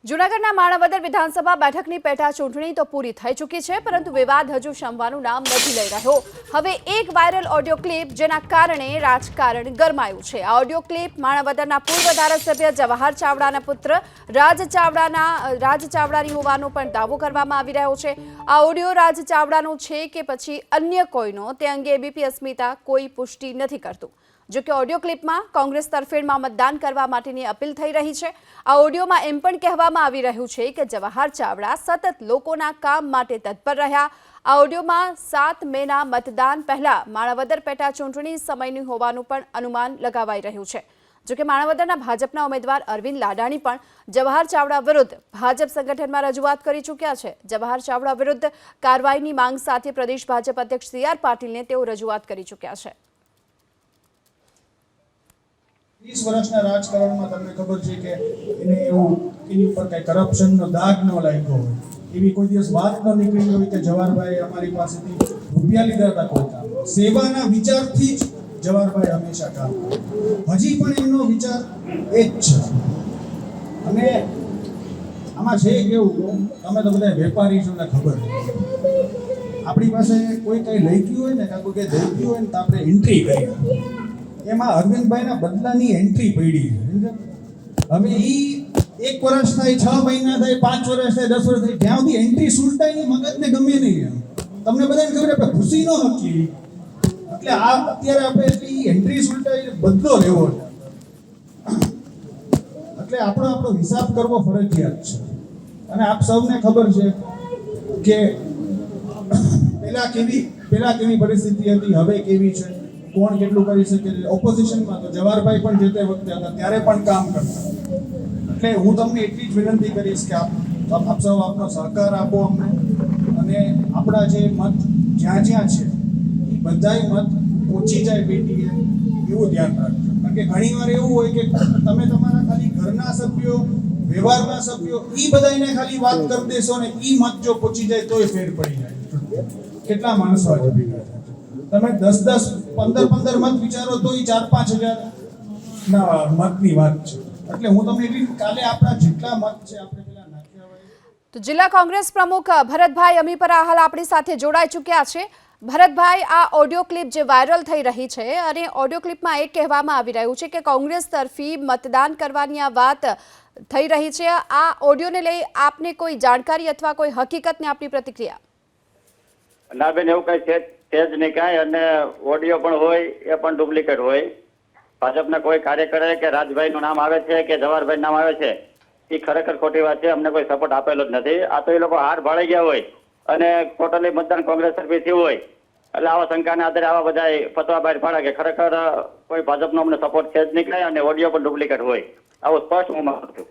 જૂનાગઢના માણાવદર વિધાનસભા બેઠકની પેટા ચૂંટણી તો પૂરી થઈ ચૂકી છે, પરંતુ વિવાદ હજુ શમવાનું નામ નથી લઈ રહ્યો। હવે એક વાયરલ ઓડિયો ક્લિપ જેના કારણે રાજકારણ ગરમાયું છે। આ ઓડિયો ક્લિપ માણાવદરના પૂર્વ ધારાસભ્ય જવાહર ચાવડાના પુત્ર રાજ ચાવડાની હોવાનો પણ દાવો કરવામાં આવી રહ્યો છે। આ ઓડિયો રાજ ચાવડાનો છે કે પછી અન્ય કોઈનો, તે અંગે એબીપી અસ્મિતા કોઈ પુષ્ટિ નથી કરતું। જો કે ઓડિયો ક્લિપમાં કોંગ્રેસ તરફેણમાં મતદાન કરવા માટેની અપીલ થઈ રહી છે। આ ઓડિયોમાં એમ પણ કહેવામાં આવી રહ્યું છે કે જવાહર ચાવડા સતત લોકોના કામ માટે તત્પર રહ્યા। આ ઓડિયોમાં 7 મેના મતદાન પહેલા માણાવદર પેટા ચૂંટણી સમયની હોવાનું પણ અનુમાન લગાવાઈ રહ્યું છે। જો કે માણાવદરના ભાજપના ઉમેદવાર અરવિંદ લાડાણી પણ જવાહર ચાવડા વિરુદ્ધ ભાજપ સંગઠનમાં રજૂઆત કરી ચૂક્યા છે। જવાહર ચાવડા વિરુદ્ધ કાર્યવાહીની માંગ સાથે પ્રદેશ ભાજપ અધ્યક્ષ CR પાટીલને તેઓ રજૂઆત કરી ચૂક્યા છે। 30 વર્ષના રાજકારણમાં તમને ખબર છે કે એને એવું એની ઉપર કઈ કરપ્શનનો દાગ ન લાગ્યો હોય, એવી કોઈ દિવસ વાત ન નીકળી હોય કે જવાહરભાઈ અમારી પાસેથી રૂપિયા લીધા હતા। કોઈ કામ સેવાના વિચારથી જ જવાહરભાઈ હંમેશા કામ કરે। હજી પણ એમનો વિચાર એ જ છે। અને આમાં છે કેવું, તમે તો બધા વેપારી છો ને ખબર, આપણી પાસે કોઈ કઈ લઈ ગયું હોય ને કાં કોઈ કઈ દઈ ગયું હોય ને તો આપણે એન્ટ્રી કરીએ। એમાં અરવિંદભાઈના બદલાની એન્ટ્રી પડી છે। હવે ઈ 1 વર્ષ થાય, 6 મહિના થાય, 5 વર્ષ થાય, 10 વર્ષ થાય, જ્યાં સુધી એન્ટ્રી સુલટાય ની મગજને ગમે નહીં। તમને બધાને ખબર આપણે ખુશી ન હતી, એટલે આ અત્યારે આપણે એટલી એન્ટ્રી સુલટાય બદલો લેવો છે, એટલે આપણો હિસાબ કરવો ફરજિયાત છે। અને આપ સૌને ખબર છે કે પેલા કેવી પરિસ્થિતિ હતી, હવે કેવી છે, કોણ કેટલું કરી શકે। ઓપોઝિશનમાં તો જવાહરભાઈ પણ જે તે વખતે હતા ત્યારે પણ કામ કરતા। એટલે હું તમને એટલી જ વિનંતી કરીશ કે આપ સૌ આપનો સહકાર આપો અમને, અને આપણા જે મત જ્યાં જ્યાં છે એ બધાય મત પહોંચી જાય પેટીએ એવું ધ્યાન રાખજો। કારણ કે ઘણીવાર એવું હોય કે તમે તમારા ખાલી ઘરના સભ્યો, વ્યવહારના સભ્યો એ બધાને ખાલી વાત કરી દેશો ને એ મત જો પહોંચી જાય તોય ફેર પડી જાય। કેટલા માણસો આજે ભેગા થાય, તમે 10-10, 15-15 મત વિચારો તો 4-5 હજાર ના મતની વાત છે। એટલે હું તમને એટલી કાલે આપણા જેટલા મત છે આપણે પેલા નાખ્યા હોય। તો જિલ્લા કોંગ્રેસ પ્રમુખ ભરતભાઈ અમીપરા હાલ આપણી સાથે જોડાઈ ચૂક્યા છે। ભરતભાઈ, આ ઓડિયો ક્લિપ જે વાયરલ થઈ રહી છે અને ઓડિયો ક્લિપમાં એક કહેવામાં આવી રહ્યું છે કે કોંગ્રેસ તરફી મતદાન કરવાની આ વાત થઈ રહી છે। આ ઓડિયોને લઈ આપને કોઈ જાણકારી અથવા કોઈ હકીકતને આપની પ્રતિક્રિયા? ના બેન, એવું કઈ છે જ નહીં કાંઈ, અને ઓડિયો પણ હોય એ પણ ડુપ્લિકેટ હોય। ભાજપના કોઈ કાર્યકરે કે રાજભાઈનું નામ આવે છે કે જવાહરભાઈ નામ આવે છે એ ખરેખર ખોટી વાત છે। અમને કોઈ સપોર્ટ આપેલો જ નથી। આ તો એ લોકો હાર ભાળી ગયા હોય અને ટોટલી મતદાન કોંગ્રેસ તરફી થયું હોય, એટલે આવા શંકાને આધારે આવા બધા ફતવા બહાર પાડે કે ખરેખર કોઈ ભાજપનો અમને સપોર્ટ છે જ નહીં કાંઈ, અને ઓડિયો પણ ડુપ્લિકેટ હોય, આવું સ્પષ્ટ હું માનું છું।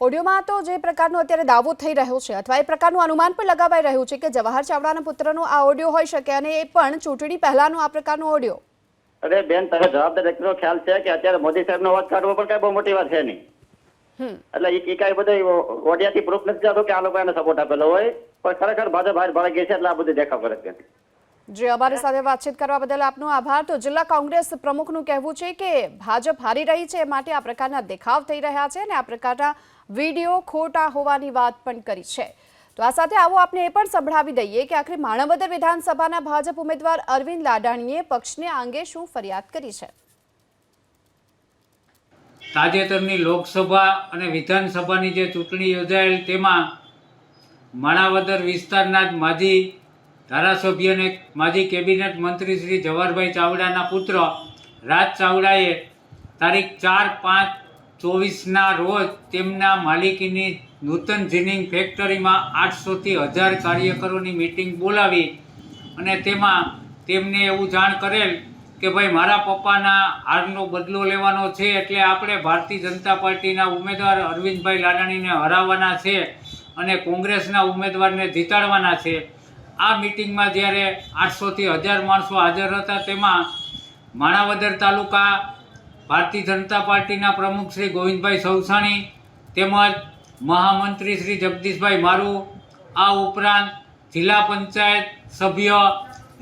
ઓડિયોમાં તો જે પ્રકારનો અત્યારે દાવો થઈ રહ્યો છે અથવા એ પ્રકારનું અનુમાન પણ લગાવાઈ રહ્યું છે કે જવાહર ચાવડાના પુત્રનો આ ઓડિયો હોઈ શકે, અને એ પણ ચૂંટણી પહેલાનો આ પ્રકારનો ઓડિયો। અરે બેન, તમે જવાબદાર વ્યક્તિનો ખ્યાલ છે કે અત્યારે મોદી સાહેબનો અવાજ કાઢવો પણ કઈ બહુ મોટી વાત છે નહીં। એટલે એ કઈ બધું ઓડિયાથી પ્રૂફ નથી થતું કે આ લોકો એને સપોર્ટ આપેલો હોય, પણ ખરેખર ભાજપ બહાર ભાળી ગઈ છે, એટલે આ બધું દેખાવ કરે છે। જે અમારી સાથે વાતચીત કરવા બદલ આપનો આભાર। તો જિલ્લા કોંગ્રેસ પ્રમુખનું કહેવું છે કે ભાજપ હારી રહી છે માટે આ પ્રકારના દેખાવ થઈ રહ્યા છે અને આ પ્રકારના વિડીયો ખોટા હોવાની વાત પણ કરી છે। તો આ સાથે આવો આપણે એ પણ સંભળાવી દઈએ કે આખરે માણાવદર વિધાનસભાના ભાજપ ઉમેદવાર અરવિંદ લાડાણીએ પક્ષને આ અંગે શું ફરિયાદ કરી છે। તાજેતરની લોકસભા અને વિધાનસભાની જે ચૂંટણી યોજાયેલ તેમાં માણાવદર વિસ્તારના જ માજી ધારાસભ્ય અને માજી કેબિનેટ મંત્રી શ્રી જવાહરભાઈ ચાવડાના પુત્ર રાજ ચાવડાએ તારીખ 4/5/24ના રોજ તેમના માલિકીની નૂતન જીનિંગ ફેક્ટરીમાં 800થી 1000 કાર્યકરોની મિટિંગ બોલાવી અને તેમાં તેમને એવું જાણ કરેલ કે ભાઈ મારા પપ્પાના હારનો બદલો લેવાનો છે, એટલે આપણે ભારતીય જનતા પાર્ટીના ઉમેદવાર અરવિંદભાઈ લાડાણીને હરાવવાના છે અને કોંગ્રેસના ઉમેદવારને જીતાડવાના છે। આ મિટિંગમાં જ્યારે 800થી 1000 માણસો હાજર હતા, તેમાં માણાવદર તાલુકા ભારતીય જનતા પાર્ટીના પ્રમુખ શ્રી ગોવિંદભાઈ સૌસાણી તેમજ મહામંત્રી શ્રી જગદીશભાઈ મારુ, આ ઉપરાંત જિલ્લા પંચાયત સભ્ય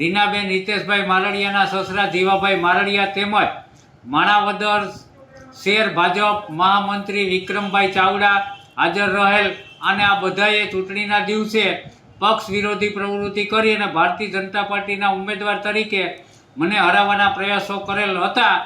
રીનાબેન હિતેશભાઈ મારડિયાના સસરા જીવાભાઈ મારડિયા તેમજ માણાવદર શહેર ભાજપ મહામંત્રી વિક્રમભાઈ ચાવડા હાજર રહેલ અને આ બધાએ ચૂંટણીના દિવસે પક્ષ વિરોધી પ્રવૃત્તિ કરી અને ભારતીય જનતા પાર્ટીના ઉમેદવાર તરીકે મને હરાવવાના પ્રયાસો કરેલ હતા.